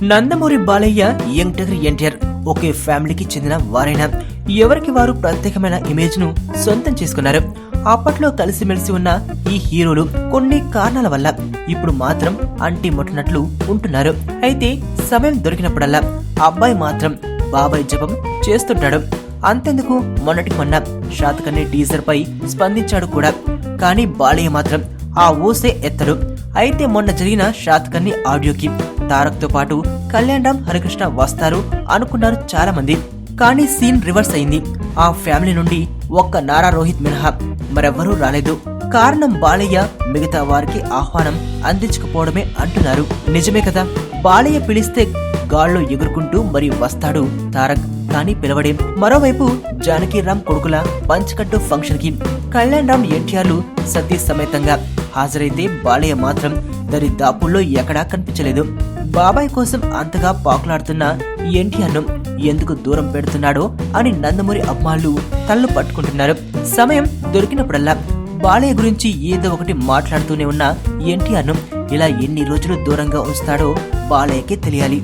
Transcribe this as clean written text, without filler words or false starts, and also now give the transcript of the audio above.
Nandamuri Balayya, young tiger NTR ఒకే ఫ్యామిలీకి చెందిన వారైనా ఎవరికి వారు ప్రత్యేకమైన ఇమేజ్ ను సొంతం చేసుకున్నారు. అప్పట్లో కలిసిమెలిసి ఉన్న ఈ హీరోలు కొన్ని కారణాల వల్ల ఇప్పుడు మాత్రం అంటి ముట్టనట్లు ఉంటున్నారు. అయితే సమయం దొరికినప్పుడల్లా అబ్బాయి మాత్రం బాబాయ్ జపం చేస్తుంటాడు. అంతెందుకు మొన్నటి మొన్న శాతకర్ణి టీజర్ పై స్పందించాడు కూడా. కానీ బాలయ్య మాత్రం ఆ ఊసే ఎత్తడు. అయితే మొన్న జరిగిన శాతకర్ణి ఆడియోకి తారక్ తో పాటు కళ్యాణ్ రామ్, హరికృష్ణ వస్తారు అనుకున్నారు చాలా మంది. కానీ సీన్ రివర్స్ అయింది. ఆ ఫ్యామిలీ నుండి ఒక్క నారా రోహిత్ మినహా మరెవ్వరూ రాలేదు. కారణం బాలయ్య మిగతా వారికి ఆహ్వానం అందించకపోవడమే అంటున్నారు. నిజమే కదా, బాలయ్య పిలిస్తే గాల్లో ఎగురుకుంటూ మరి వస్తాడు తారక్, కానీ పిలవడే. మరోవైపు జానకి రామ్ కొడుకుల పంచకట్టు ఫంక్షన్ కి కళ్యాణ్ రామ్, ఎన్టీఆర్లు సతీ సమేతంగా హాజరైతే బాలయ్య మాత్రం దరి దాపుల్లో ఎక్కడా కనిపించలేదు. బాబాయ్ కోసం అంతగా పాకులాడుతున్న ఎన్టీఆర్ ను ఎందుకు దూరం పెడుతున్నాడో అని నందమూరి అభిమానులు తలలు పట్టుకుంటున్నారు. సమయం దొరికినప్పుడల్లా బాలయ్య గురించి ఏదో ఒకటి మాట్లాడుతూనే ఉన్న ఎన్టీఆర్ ను ఇలా ఎన్ని రోజులు దూరంగా ఉంచుతాడో బాలయ్యకే తెలియాలి.